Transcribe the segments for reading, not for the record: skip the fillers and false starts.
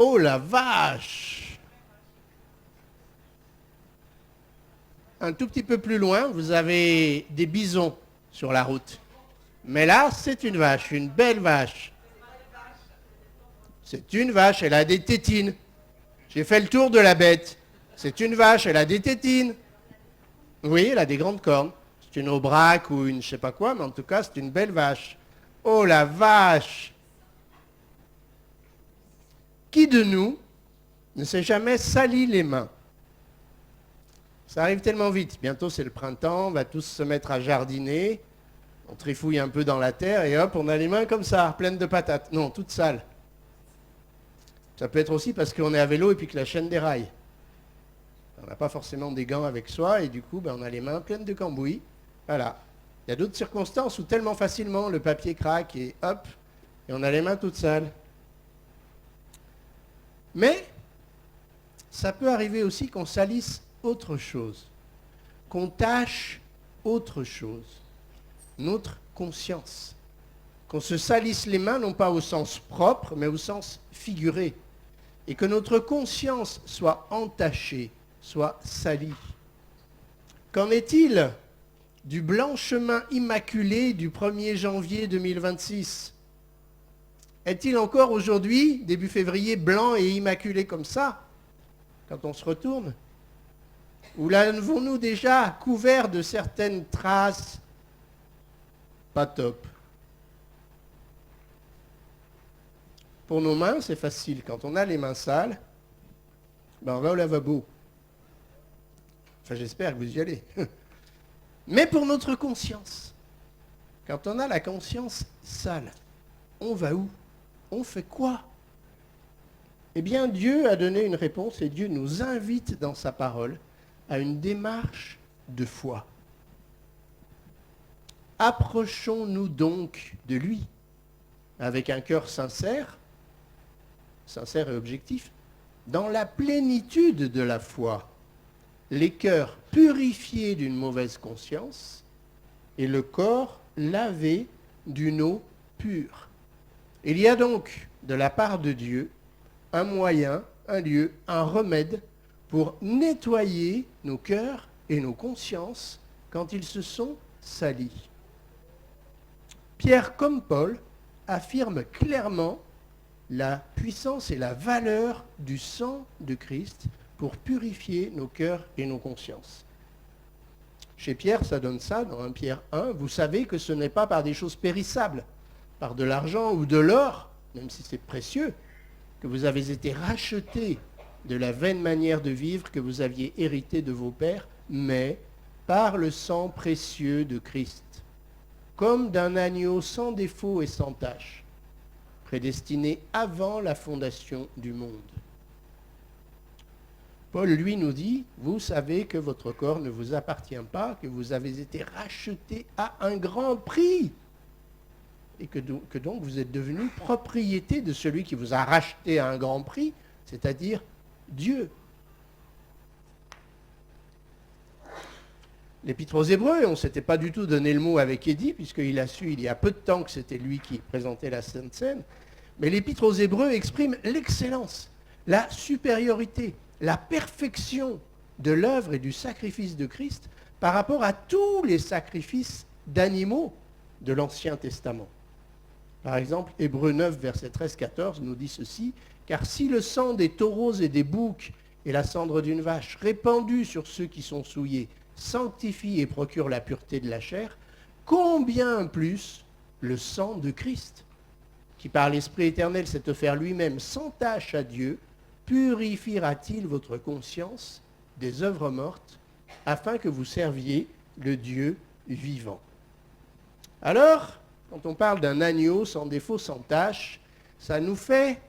Oh la vache! Un tout petit peu plus loin, vous avez des bisons sur la route. Mais là, c'est une vache, une belle vache. C'est une vache, elle a des tétines. J'ai fait le tour de la bête. C'est une vache, elle a des tétines. Oui, elle a des grandes cornes. C'est une aubrac ou une je sais pas quoi, mais en tout cas, c'est une belle vache. Oh la vache! Qui de nous ne s'est jamais sali les mains? Ça arrive tellement vite. Bientôt, c'est le printemps, on va tous se mettre à jardiner. On trifouille un peu dans la terre et hop, on a les mains comme ça, pleines de patates. Non, toutes sales. Ça peut être aussi parce qu'on est à vélo et puis que la chaîne déraille. On n'a pas forcément des gants avec soi et du coup, on a les mains pleines de cambouis. Voilà. Il y a d'autres circonstances où tellement facilement le papier craque et hop, et on a les mains toutes sales. Mais ça peut arriver aussi qu'on salisse autre chose, qu'on tâche autre chose, notre conscience, qu'on se salisse les mains non pas au sens propre, mais au sens figuré, et que notre conscience soit entachée, soit salie. Qu'en est-il du blanc chemin immaculé du 1er janvier 2026 ? Est-il encore aujourd'hui, début février, blanc et immaculé comme ça, quand on se retourne? Ou l'avons-nous déjà couvert de certaines traces pas top? Pour nos mains, c'est facile. Quand on a les mains sales, on va au lavabo. Enfin, j'espère que vous y allez. Mais pour notre conscience, quand on a la conscience sale, on va où? On fait quoi? Eh bien, Dieu a donné une réponse et Dieu nous invite dans sa parole à une démarche de foi. Approchons-nous donc de lui avec un cœur sincère et objectif, dans la plénitude de la foi, les cœurs purifiés d'une mauvaise conscience et le corps lavé d'une eau pure. Il y a donc, de la part de Dieu, un moyen, un lieu, un remède pour nettoyer nos cœurs et nos consciences quand ils se sont salis. Pierre, comme Paul, affirme clairement la puissance et la valeur du sang de Christ pour purifier nos cœurs et nos consciences. Chez Pierre, ça donne ça, dans 1 Pierre 1, vous savez que ce n'est pas par des choses périssables, par de l'argent ou de l'or, même si c'est précieux, que vous avez été rachetés de la vaine manière de vivre que vous aviez hérité de vos pères, mais par le sang précieux de Christ, comme d'un agneau sans défaut et sans tache, prédestiné avant la fondation du monde. Paul, lui, nous dit, vous savez que votre corps ne vous appartient pas, que vous avez été rachetés à un grand prix, et que donc vous êtes devenus propriété de celui qui vous a racheté à un grand prix, c'est-à-dire Dieu. L'Épître aux Hébreux, on ne s'était pas du tout donné le mot avec Eddy, puisqu'il a su il y a peu de temps que c'était lui qui présentait la Sainte Seine, mais l'Épître aux Hébreux exprime l'excellence, la supériorité, la perfection de l'œuvre et du sacrifice de Christ par rapport à tous les sacrifices d'animaux de l'Ancien Testament. Par exemple, Hébreux 9, verset 13-14 nous dit ceci, « Car si le sang des taureaux et des boucs et la cendre d'une vache répandue sur ceux qui sont souillés sanctifie et procure la pureté de la chair, combien plus le sang de Christ, qui par l'Esprit éternel s'est offert lui-même sans tâche à Dieu, purifiera-t-il votre conscience des œuvres mortes, afin que vous serviez le Dieu vivant. » Alors, quand on parle d'un agneau sans défaut, sans tache, ça nous fait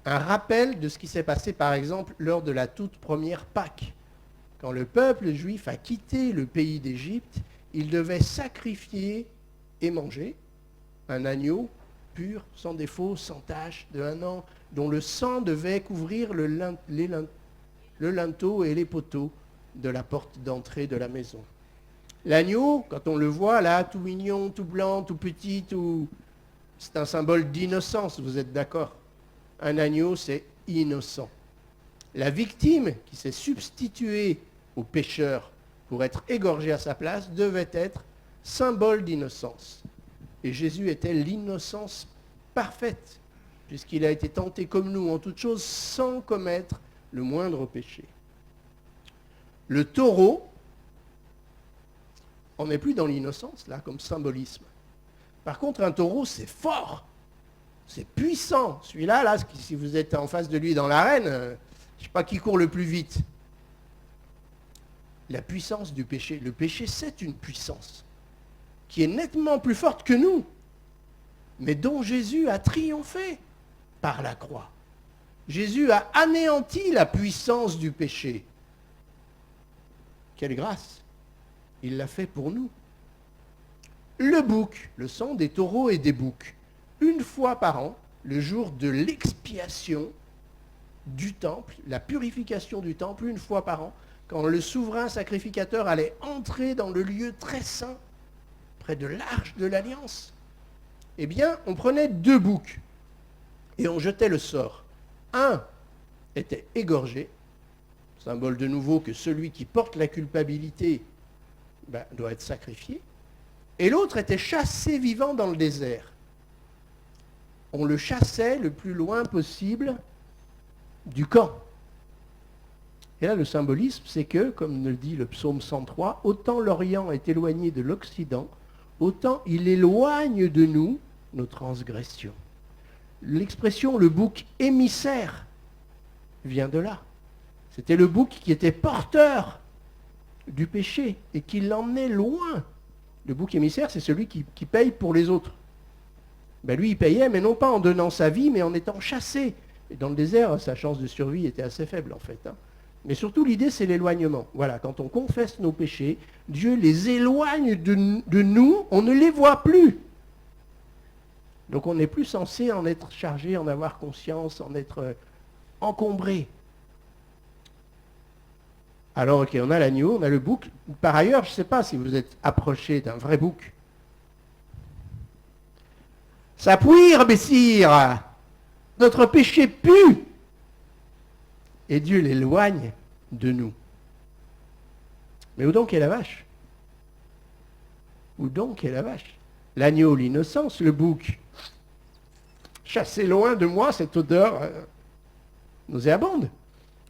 un rappel de ce qui s'est passé, par exemple, lors de la toute première Pâque. Quand le peuple juif a quitté le pays d'Égypte, il devait sacrifier et manger un agneau pur, sans défaut, sans tache, de 1 an, dont le sang devait couvrir le linteau et les poteaux de la porte d'entrée de la maison. L'agneau, quand on le voit là, tout mignon, tout blanc, tout petit, c'est un symbole d'innocence, vous êtes d'accord? un agneau, c'est innocent. La victime qui s'est substituée au pécheur pour être égorgé à sa place devait être symbole d'innocence. Et Jésus était l'innocence parfaite, puisqu'il a été tenté comme nous en toutes choses sans commettre le moindre péché. Le taureau, on n'est plus dans l'innocence, là, comme symbolisme. Par contre, un taureau, c'est fort, c'est puissant. Celui-là, là, si vous êtes en face de lui dans l'arène, je ne sais pas qui court le plus vite. La puissance du péché. Le péché, c'est une puissance qui est nettement plus forte que nous, mais dont Jésus a triomphé par la croix. Jésus a anéanti la puissance du péché. Quelle grâce! Il l'a fait pour nous. Le bouc, le sang des taureaux et des boucs, une fois par an, le jour de l'expiation du temple, la purification du temple, une fois par an, quand le souverain sacrificateur allait entrer dans le lieu très saint, près de l'arche de l'Alliance, eh bien, on prenait 2 boucs et on jetait le sort. Un était égorgé, symbole de nouveau que celui qui porte la culpabilité doit être sacrifié, et l'autre était chassé vivant dans le désert. On le chassait le plus loin possible du camp. Et là, le symbolisme, c'est que, comme le dit le psaume 103, autant l'Orient est éloigné de l'Occident, autant il éloigne de nous nos transgressions. L'expression « le bouc émissaire » vient de là. C'était le bouc qui était porteur du péché et qui l'emmenait loin. Le bouc émissaire, c'est celui qui paye pour les autres. Lui, il payait, mais non pas en donnant sa vie, mais en étant chassé. Et dans le désert, sa chance de survie était assez faible, en fait. Mais surtout, l'idée, c'est l'éloignement. Voilà, quand on confesse nos péchés, Dieu les éloigne de nous, on ne les voit plus. Donc on n'est plus censé en être chargé, en avoir conscience, en être encombré. Alors, ok, on a l'agneau, on a le bouc. Par ailleurs, je ne sais pas si vous êtes approché d'un vrai bouc. Ça pouire, Bessire, notre péché pue. Et Dieu l'éloigne de nous. Mais où donc est la vache? Où donc est la vache? L'agneau, l'innocence, le bouc. Chassez loin de moi cette odeur nauséabonde.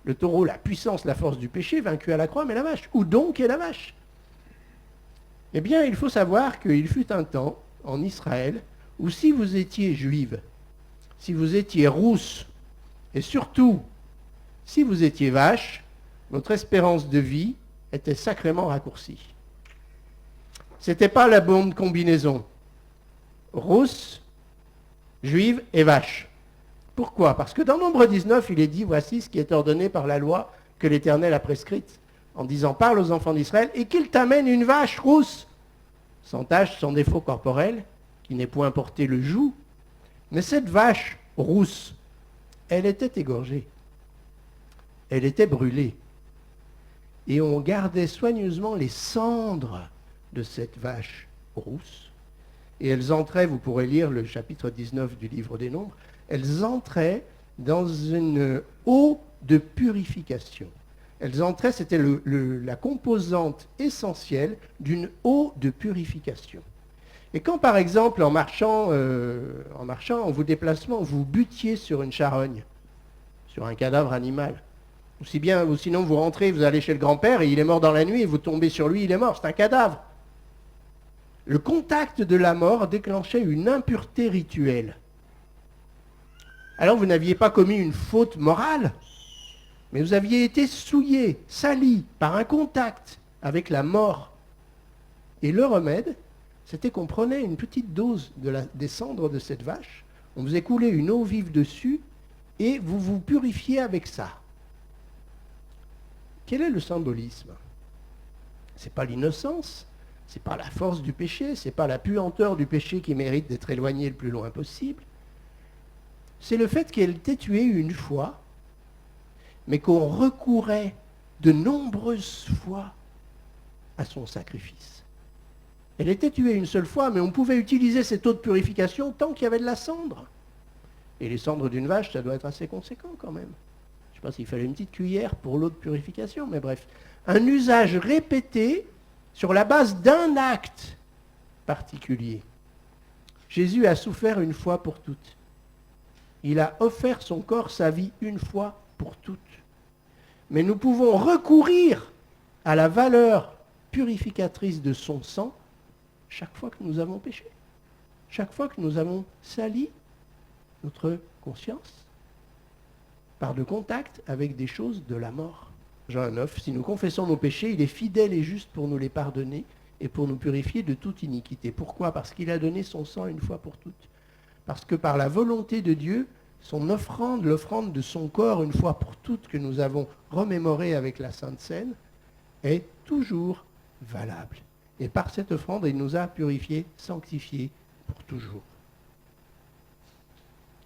Le taureau, la puissance, la force du péché, vaincu à la croix, mais la vache. Où donc est la vache? Eh bien, il faut savoir qu'il fut un temps, en Israël, où si vous étiez juive, si vous étiez rousse, et surtout, si vous étiez vache, votre espérance de vie était sacrément raccourcie. Ce n'était pas la bonne combinaison. Rousse, juive et vache. Pourquoi? Parce que dans Nombre 19, il est dit, voici ce qui est ordonné par la loi que l'Éternel a prescrite, en disant, parle aux enfants d'Israël, et qu'il t'amène une vache rousse, sans tache, sans défaut corporel, qui n'est point porté le joug. Mais cette vache rousse, elle était égorgée. Elle était brûlée. Et on gardait soigneusement les cendres de cette vache rousse. Et elles entraient, vous pourrez lire le chapitre 19 du livre des Nombres, elles entraient dans une eau de purification. Elles entraient, c'était la composante essentielle d'une eau de purification. Et quand, par exemple, en marchant, en vous déplacement, vous butiez sur une charogne, sur un cadavre animal, ou sinon vous rentrez, vous allez chez le grand-père et il est mort dans la nuit et vous tombez sur lui, il est mort, c'est un cadavre. Le contact de la mort déclenchait une impureté rituelle. Alors vous n'aviez pas commis une faute morale, mais vous aviez été souillé, sali par un contact avec la mort. Et le remède, c'était qu'on prenait une petite dose des cendres de cette vache, on faisait couler une eau vive dessus et vous vous purifiez avec ça. Quel est le symbolisme? Ce n'est pas l'innocence, ce n'est pas la force du péché, ce n'est pas la puanteur du péché qui mérite d'être éloigné le plus loin possible. C'est le fait qu'elle était tuée une fois, mais qu'on recourait de nombreuses fois à son sacrifice. Elle était tuée une seule fois, mais on pouvait utiliser cette eau de purification tant qu'il y avait de la cendre. Et les cendres d'une vache, ça doit être assez conséquent quand même. Je ne sais pas s'il fallait une petite cuillère pour l'eau de purification, mais bref. Un usage répété sur la base d'un acte particulier. Jésus a souffert une fois pour toutes. Il a offert son corps, sa vie, une fois pour toutes. Mais nous pouvons recourir à la valeur purificatrice de son sang chaque fois que nous avons péché. Chaque fois que nous avons sali notre conscience par le contact avec des choses de la mort. Jean 9, si nous confessons nos péchés, il est fidèle et juste pour nous les pardonner et pour nous purifier de toute iniquité. Pourquoi ? Parce qu'il a donné son sang une fois pour toutes. Parce que par la volonté de Dieu, son offrande, l'offrande de son corps une fois pour toutes que nous avons remémorée avec la Sainte Seine, est toujours valable. Et par cette offrande, il nous a purifiés, sanctifiés pour toujours.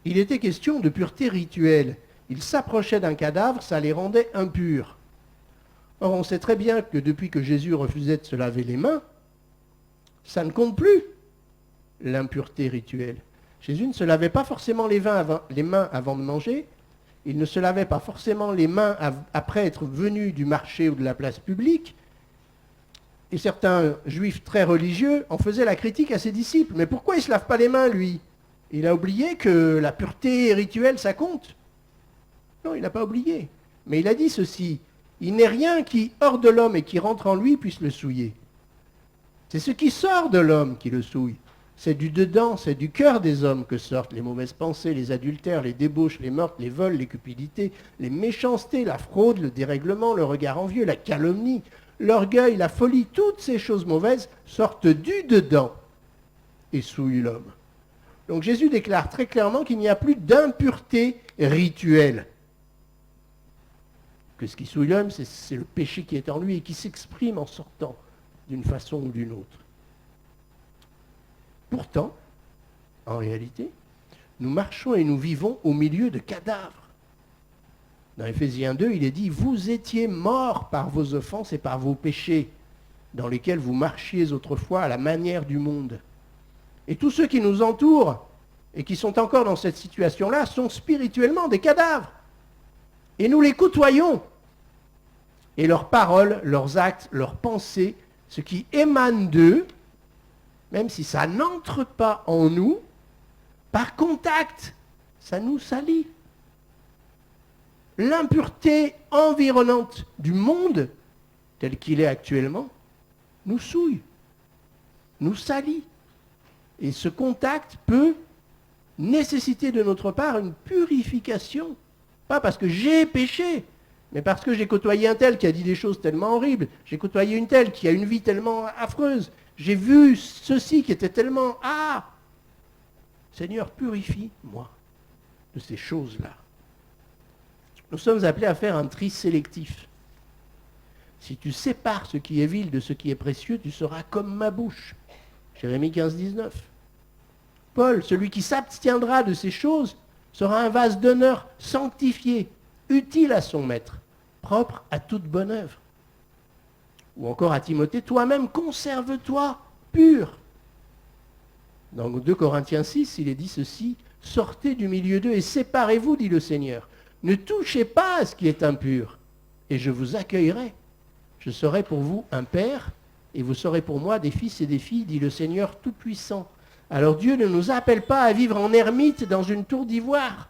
Il était question de pureté rituelle. Ils s'approchaient d'un cadavre, ça les rendait impurs. Or, on sait très bien que depuis que Jésus refusait de se laver les mains, ça ne compte plus, l'impureté rituelle. Jésus ne se lavait pas forcément les mains avant de manger, il ne se lavait pas forcément les mains après être venu du marché ou de la place publique, et certains juifs très religieux en faisaient la critique à ses disciples. Mais pourquoi il ne se lave pas les mains, lui ? Il a oublié que la pureté rituelle, ça compte. Non, il n'a pas oublié. Mais il a dit ceci, il n'est rien qui, hors de l'homme et qui rentre en lui, puisse le souiller. C'est ce qui sort de l'homme qui le souille. C'est du dedans, c'est du cœur des hommes que sortent les mauvaises pensées, les adultères, les débauches, les meurtres, les vols, les cupidités, les méchancetés, la fraude, le dérèglement, le regard envieux, la calomnie, l'orgueil, la folie. Toutes ces choses mauvaises sortent du dedans et souillent l'homme. Donc Jésus déclare très clairement qu'il n'y a plus d'impureté rituelle. Que ce qui souille l'homme, c'est le péché qui est en lui et qui s'exprime en sortant d'une façon ou d'une autre. Pourtant, en réalité, nous marchons et nous vivons au milieu de cadavres. Dans Éphésiens 2, il est dit « Vous étiez morts par vos offenses et par vos péchés, dans lesquels vous marchiez autrefois à la manière du monde. » Et tous ceux qui nous entourent et qui sont encore dans cette situation-là sont spirituellement des cadavres. Et nous les côtoyons. Et leurs paroles, leurs actes, leurs pensées, ce qui émane d'eux, même si ça n'entre pas en nous, par contact, ça nous salit. L'impureté environnante du monde, tel qu'il est actuellement, nous souille, nous salit. Et ce contact peut nécessiter de notre part une purification. Pas parce que j'ai péché, mais parce que j'ai côtoyé un tel qui a dit des choses tellement horribles. J'ai côtoyé une telle qui a une vie tellement affreuse. J'ai vu ceci qui était tellement... Ah ! Seigneur, purifie-moi de ces choses-là. Nous sommes appelés à faire un tri sélectif. Si tu sépares ce qui est vil de ce qui est précieux, tu seras comme ma bouche. Jérémie 15, 19. Paul, celui qui s'abstiendra de ces choses, sera un vase d'honneur sanctifié, utile à son maître, propre à toute bonne œuvre. Ou encore à Timothée, toi-même conserve-toi pur. Dans 2 Corinthiens 6, il est dit ceci, sortez du milieu d'eux et séparez-vous, dit le Seigneur. Ne touchez pas à ce qui est impur, et je vous accueillerai. Je serai pour vous un père, et vous serez pour moi des fils et des filles, dit le Seigneur Tout-Puissant. Alors Dieu ne nous appelle pas à vivre en ermite dans une tour d'ivoire.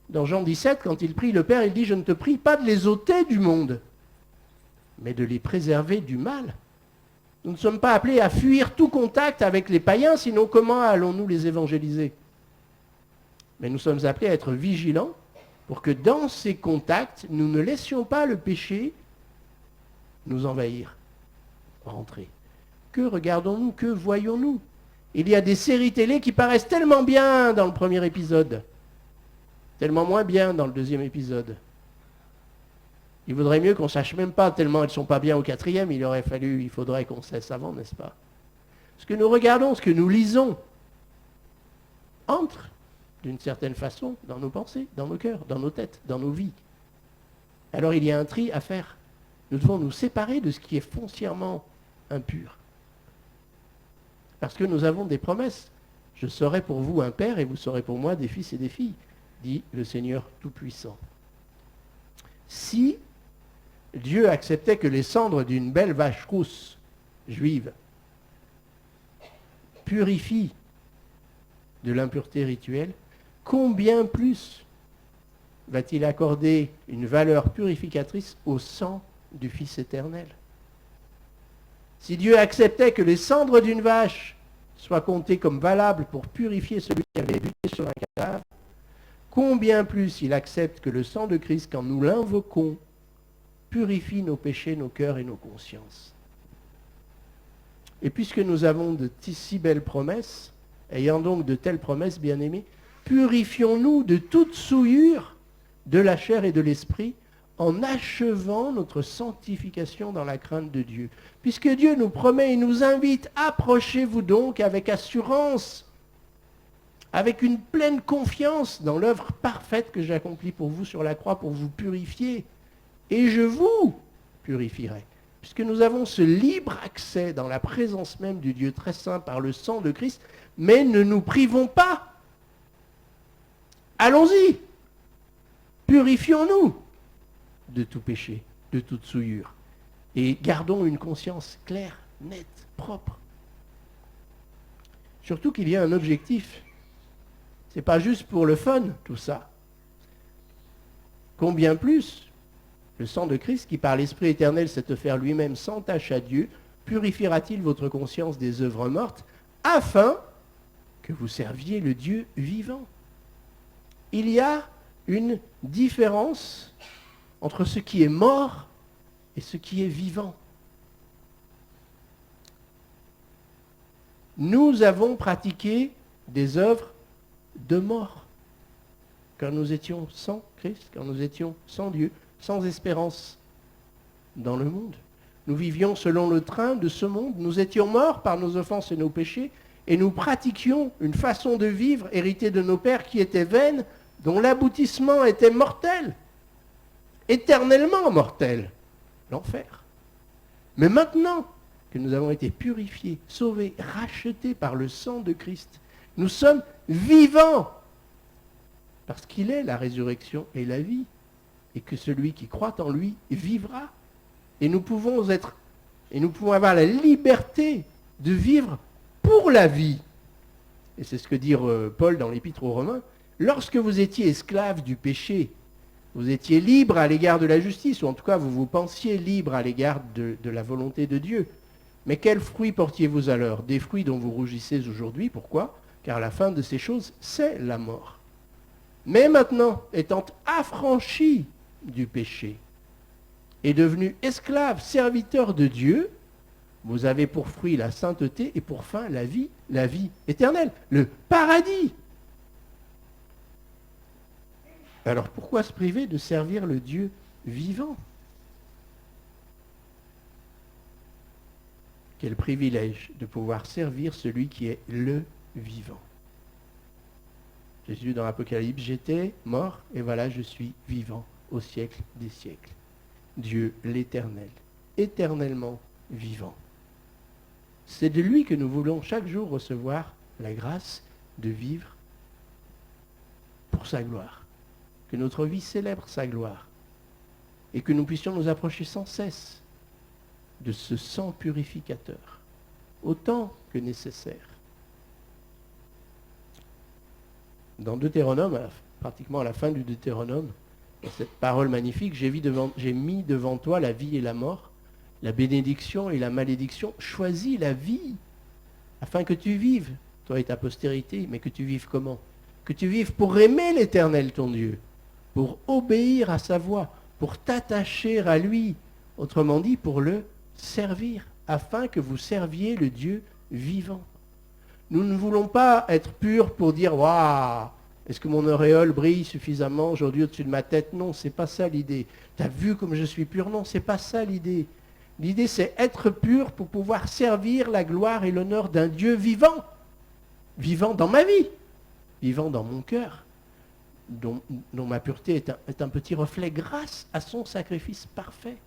Dans Jean 17, quand il prie le Père, il dit, je ne te prie pas de les ôter du monde, mais de les préserver du mal. Nous ne sommes pas appelés à fuir tout contact avec les païens, sinon comment allons-nous les évangéliser ? Mais nous sommes appelés à être vigilants pour que dans ces contacts, nous ne laissions pas le péché nous envahir, rentrer. Que regardons-nous, que voyons-nous ? Il y a des séries télé qui paraissent tellement bien dans le premier épisode, tellement moins bien dans le deuxième épisode. Il vaudrait mieux qu'on ne sache même pas, tellement elles ne sont pas bien au quatrième, il faudrait qu'on cesse avant, n'est-ce pas ? Ce que nous regardons, ce que nous lisons, entre, d'une certaine façon, dans nos pensées, dans nos cœurs, dans nos têtes, dans nos vies. Alors il y a un tri à faire. Nous devons nous séparer de ce qui est foncièrement impur. Parce que nous avons des promesses. Je serai pour vous un père et vous serez pour moi des fils et des filles, dit le Seigneur Tout-Puissant. Si Dieu acceptait que les cendres d'une belle vache rousse juive purifient de l'impureté rituelle, combien plus va-t-il accorder une valeur purificatrice au sang du Fils éternel? Si Dieu acceptait que les cendres d'une vache soient comptées comme valables pour purifier celui qui avait buté sur un cadavre, combien plus il accepte que le sang de Christ, quand nous l'invoquons, purifie nos péchés, nos cœurs et nos consciences. Et puisque nous avons de si belles promesses, ayant donc de telles promesses, bien-aimés, purifions-nous de toute souillure de la chair et de l'esprit, en achevant notre sanctification dans la crainte de Dieu. Puisque Dieu nous promet et nous invite, approchez-vous donc avec assurance, avec une pleine confiance dans l'œuvre parfaite que j'accomplis pour vous sur la croix, pour vous purifier. Et je vous purifierai. Puisque nous avons ce libre accès dans la présence même du Dieu très saint par le sang de Christ, mais ne nous privons pas. Allons-y, purifions-nous de tout péché, de toute souillure, et gardons une conscience claire, nette, propre. Surtout qu'il y a un objectif. Ce n'est pas juste pour le fun, tout ça. Combien plus le sang de Christ, qui par l'Esprit éternel s'est offert lui-même sans tache à Dieu, purifiera-t-il votre conscience des œuvres mortes, afin que vous serviez le Dieu vivant? Il y a une différence entre ce qui est mort et ce qui est vivant. Nous avons pratiqué des œuvres de mort quand nous étions sans Christ, quand nous étions sans Dieu, sans espérance dans le monde. Nous vivions selon le train de ce monde, nous étions morts par nos offenses et nos péchés, et nous pratiquions une façon de vivre héritée de nos pères qui était vaine, dont l'aboutissement était mortel, éternellement mortel, l'enfer. Mais maintenant que nous avons été purifiés, sauvés, rachetés par le sang de Christ, nous sommes vivants, parce qu'il est la résurrection et la vie, et que celui qui croit en lui vivra. Et nous pouvons avoir la liberté de vivre pour la vie. Et c'est ce que dit Paul dans l'Épître aux Romains. Lorsque vous étiez esclaves du péché, vous étiez libre à l'égard de la justice, ou en tout cas vous vous pensiez libre à l'égard de la volonté de Dieu. Mais quels fruits portiez-vous alors? Des fruits dont vous rougissez aujourd'hui. Pourquoi? Car la fin de ces choses, c'est la mort. Mais maintenant, étant affranchis du péché et devenus esclaves, serviteurs de Dieu, vous avez pour fruit la sainteté et pour fin la vie éternelle, le paradis. Alors pourquoi se priver de servir le Dieu vivant? Quel privilège de pouvoir servir celui qui est le vivant. Jésus dans l'Apocalypse, j'étais mort et voilà je suis vivant au siècle des siècles. Dieu l'Éternel, éternellement vivant. C'est de lui que nous voulons chaque jour recevoir la grâce de vivre pour sa gloire. Que notre vie célèbre sa gloire et que nous puissions nous approcher sans cesse de ce sang purificateur, autant que nécessaire. Dans Deutéronome, pratiquement à la fin du Deutéronome, dans cette parole magnifique, j'ai mis devant toi la vie et la mort, la bénédiction et la malédiction. Choisis la vie, afin que tu vives, toi et ta postérité, mais que tu vives comment? Que tu vives pour aimer l'Éternel ton Dieu, pour obéir à sa voix, pour t'attacher à lui, autrement dit, pour le servir, afin que vous serviez le Dieu vivant. Nous ne voulons pas être purs pour dire « Waouh, est-ce que mon auréole brille suffisamment aujourd'hui au-dessus de ma tête ?» Non, c'est pas ça l'idée. « T'as vu comme je suis pur ?» Non, c'est pas ça l'idée. L'idée, c'est être pur pour pouvoir servir la gloire et l'honneur d'un Dieu vivant. Vivant dans ma vie, vivant dans mon cœur, dont ma pureté est un petit reflet grâce à son sacrifice parfait.